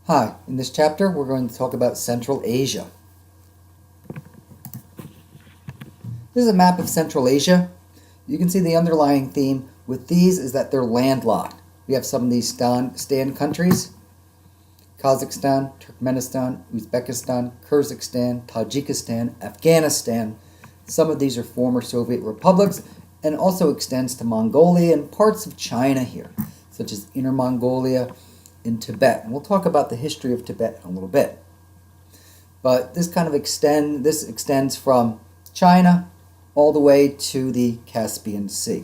Hi, in this chapter we're going to talk about Central Asia. This is a map of Central Asia. You can see the underlying theme with these is that they're landlocked. We have some of these stand countries: Kazakhstan, Turkmenistan, Uzbekistan, Kyrgyzstan, Tajikistan, Afghanistan. Some of these are former Soviet republics and also extends to Mongolia and parts of China here, such as Inner Mongolia in Tibet. And we'll talk about the history of Tibet in a little bit. But this extends from China all the way to the Caspian Sea.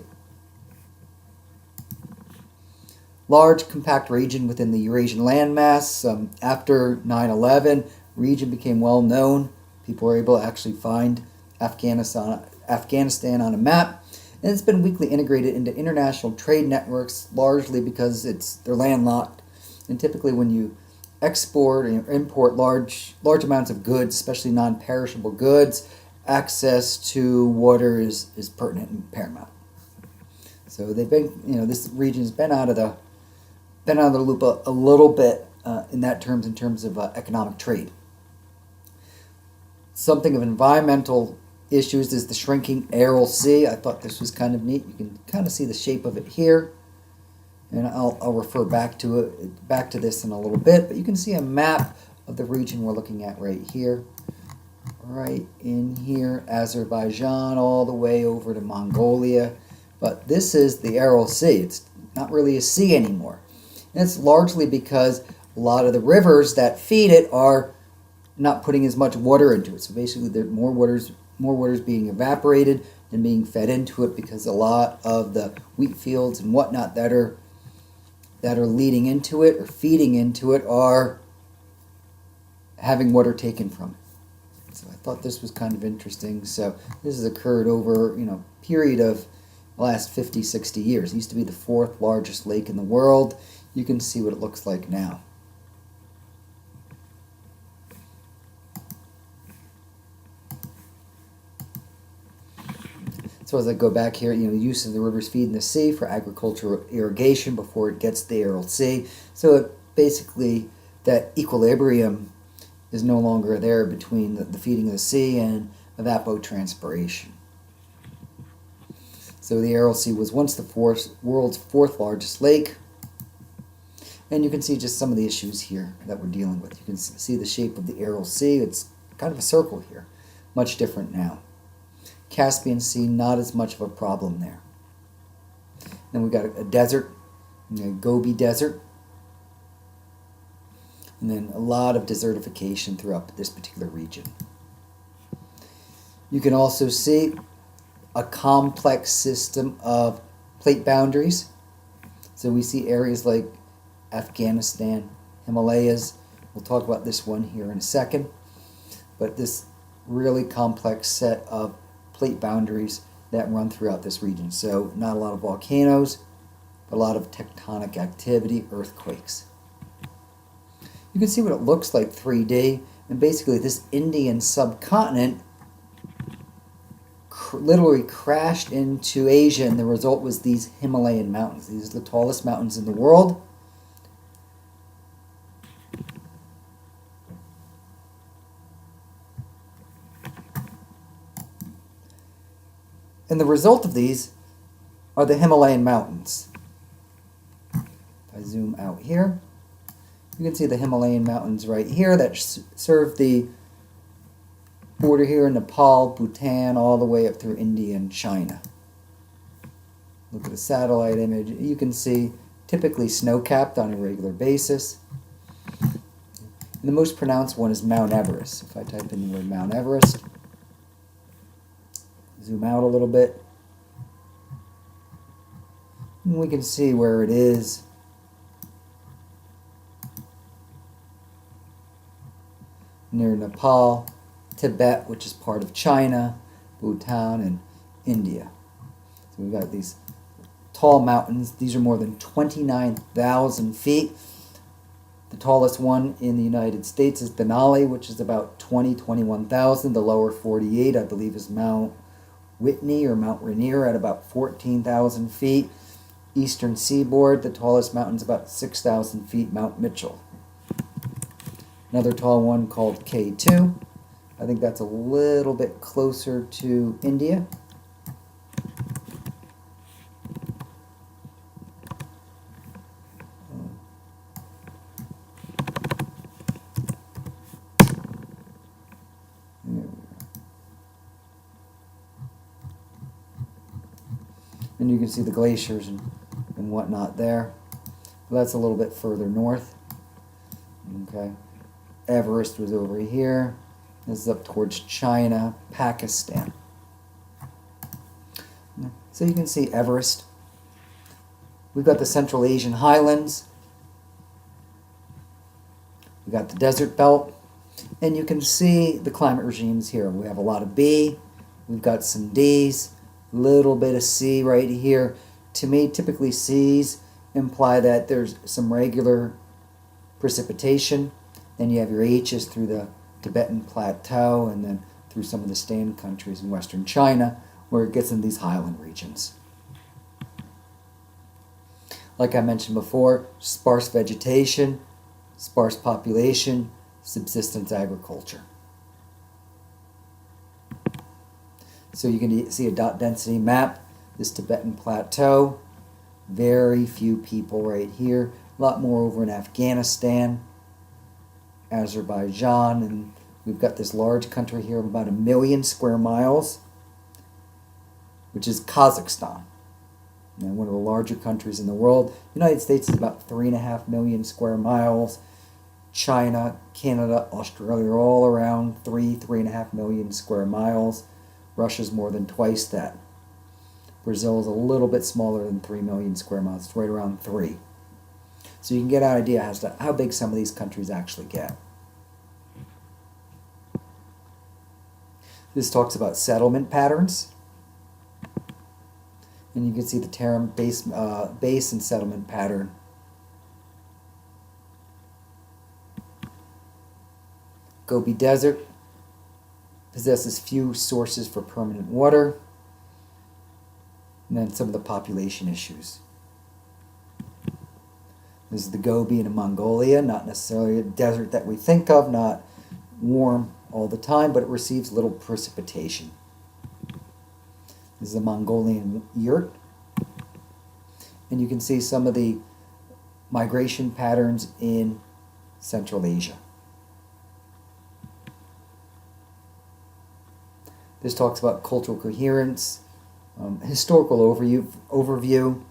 Large, compact region within the Eurasian landmass. After 9/11, region became well known. People were able to actually find Afghanistan on a map. And it's been weakly integrated into international trade networks, largely because they're landlocked. And typically when you export or import large amounts of goods, especially non-perishable goods, access to water is pertinent and paramount. So they've been, this region has been out of the loop a little bit in terms of economic trade. Something of environmental issues is the shrinking Aral Sea. I thought this was kind of neat. You can kind of see the shape of it here, and I'll refer back to this in a little bit. But you can see a map of the region we're looking at right here. Right in here, Azerbaijan, all the way over to Mongolia. But this is the Aral Sea. It's not really a sea anymore. And it's largely because a lot of the rivers that feed it are not putting as much water into it. So basically, there's more water's being evaporated and being fed into it, because a lot of the wheat fields and whatnot that are leading into it or feeding into it are having water taken from it. So I thought this was kind of interesting. So this has occurred over a period of the last 50, 60 years. It used to be the fourth largest lake in the world. You can see what it looks like now. So as I go back here, use of the rivers feeding the sea for agricultural irrigation before it gets to the Aral Sea. So basically that equilibrium is no longer there between the feeding of the sea and evapotranspiration. So the Aral Sea was once the world's fourth largest lake. And you can see just some of the issues here that we're dealing with. You can see the shape of the Aral Sea. It's kind of a circle here. Much different now. Caspian Sea, not as much of a problem there. Then we've got a desert, Gobi Desert. And then a lot of desertification throughout this particular region. You can also see a complex system of plate boundaries. So we see areas like Afghanistan, Himalayas. We'll talk about this one here in a second. But this really complex set of plate boundaries that run throughout this region. So not a lot of volcanoes, but a lot of tectonic activity, earthquakes. You can see what it looks like 3D, and basically this Indian subcontinent literally crashed into Asia, and the result was these Himalayan mountains. These are the tallest mountains in the world. And the result of these are the Himalayan Mountains. If I zoom out here, you can see the Himalayan Mountains right here that serve the border here in Nepal, Bhutan, all the way up through India and China. Look at the satellite image. You can see typically snow-capped on a regular basis. And the most pronounced one is Mount Everest. If I type in the word Mount Everest, zoom out a little bit, and we can see where it is. Near Nepal, Tibet, which is part of China, Bhutan, and India. So we've got these tall mountains. These are more than 29,000 feet. The tallest one in the United States is Denali, which is about 21,000. The lower 48, I believe, is Mount Whitney or Mount Rainier at about 14,000 feet. Eastern seaboard, the tallest mountain is about 6,000 feet, Mount Mitchell. Another tall one called K2. I think that's a little bit closer to India. And you can see the glaciers and whatnot there. Well, that's a little bit further north. Okay. Everest was over here. This is up towards China, Pakistan. So you can see Everest. We've got the Central Asian highlands. We've got the desert belt. And you can see the climate regimes here. We have a lot of B. We've got some D's. Little bit of C right here. To me, typically C's imply that there's some regular precipitation. Then you have your H's through the Tibetan Plateau and then through some of the Stan countries in western China where it gets in these highland regions. Like I mentioned before, sparse vegetation, sparse population, subsistence agriculture. So you can see a dot density map, this Tibetan Plateau, very few people right here, a lot more over in Afghanistan, Azerbaijan, and we've got this large country here of about 1 million square miles, which is Kazakhstan. And one of the larger countries in the world. The United States is about 3.5 million square miles. China, Canada, Australia are all around 3.5 million square miles. Russia's more than twice that. Brazil is a little bit smaller than 3 million square miles. It's right around 3. So you can get an idea as to how big some of these countries actually get. This talks about settlement patterns. And you can see the term base and settlement pattern. Gobi Desert possesses few sources for permanent water. And then some of the population issues. This is the Gobi in Mongolia, not necessarily a desert that we think of, not warm all the time, but it receives little precipitation. This is a Mongolian yurt. And you can see some of the migration patterns in Central Asia. This talks about cultural coherence, historical overview,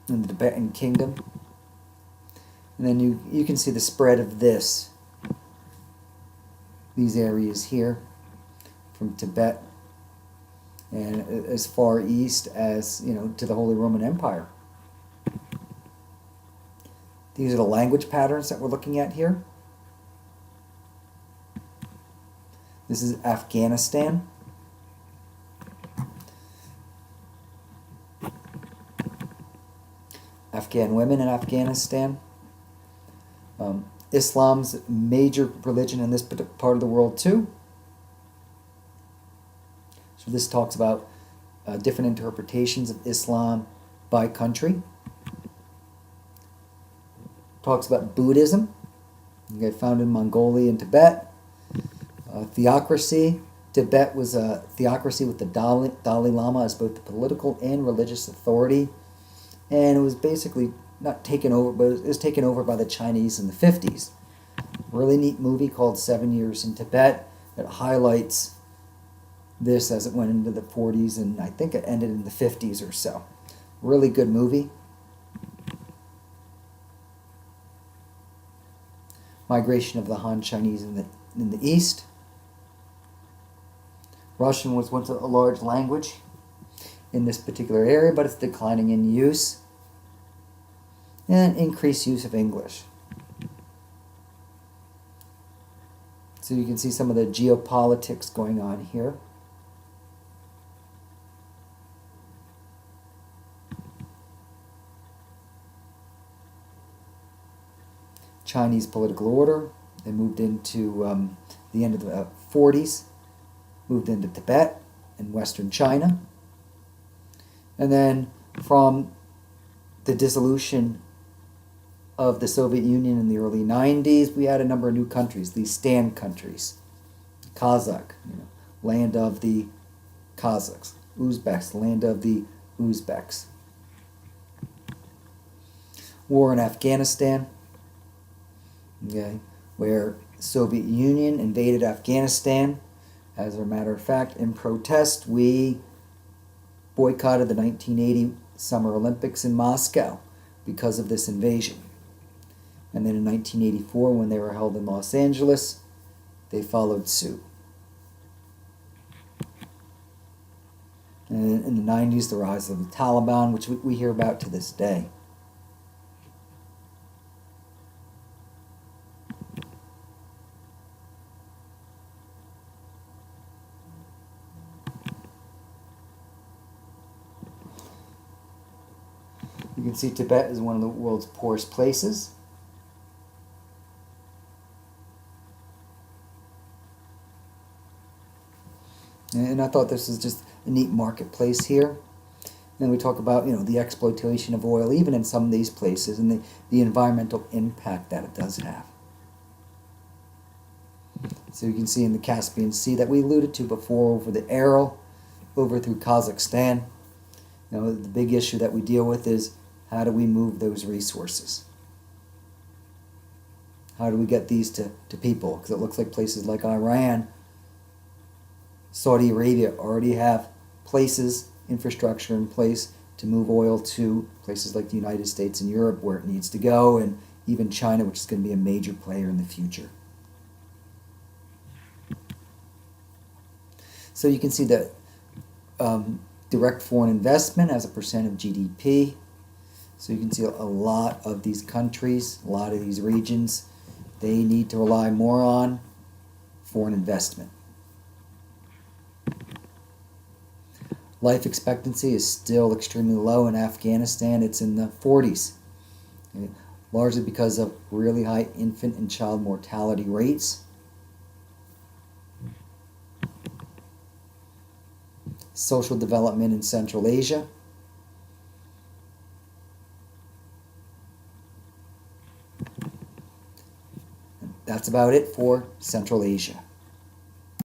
in the Tibetan kingdom. And then you can see the spread of these areas here from Tibet and as far east as, to the Holy Roman Empire. These are the language patterns that we're looking at here. This is Afghanistan. Afghan women in Afghanistan. Islam's major religion in this part of the world too. So this talks about different interpretations of Islam by country. Talks about Buddhism. You get found in Mongolia and Tibet. Theocracy. Tibet was a theocracy with the Dalai Lama as both the political and religious authority. And it was basically not taken over, but it was taken over by the Chinese in the 50s. Really neat movie called 7 Years in Tibet that highlights this as it went into the 40s, and I think it ended in the 50s or so. Really good movie. Migration of the Han Chinese in the east. Russian was once a large language in this particular area, but it's declining in use. And increased use of English. So you can see some of the geopolitics going on here. Chinese political order. They moved into the end of the 40s. Moved into Tibet and Western China. And then from the dissolution of the Soviet Union in the early 90s, we had a number of new countries, these stand countries. Kazakh, land of the Kazakhs. Uzbeks, land of the Uzbeks. War in Afghanistan, okay, where the Soviet Union invaded Afghanistan. As a matter of fact, in protest, we boycotted the 1980 Summer Olympics in Moscow because of this invasion. And then in 1984, when they were held in Los Angeles, they followed suit. And in the 90s, the rise of the Taliban, which we hear about to this day. You can see Tibet is one of the world's poorest places. And I thought this was just a neat marketplace here. Then we talk about, the exploitation of oil, even in some of these places, and the environmental impact that it does have. So you can see in the Caspian Sea that we alluded to before, over the Aral, over through Kazakhstan. The big issue that we deal with is, how do we move those resources? How do we get these to people? Because it looks like places like Iran, Saudi Arabia already have places, infrastructure in place to move oil to places like the United States and Europe where it needs to go, and even China, which is going to be a major player in the future. So you can see that direct foreign investment as a percent of GDP. So you can see a lot of these countries, a lot of these regions, they need to rely more on foreign investment. Life expectancy is still extremely low in Afghanistan. It's in the 40s, okay, largely because of really high infant and child mortality rates. Social development in Central Asia. That's about it for Central Asia.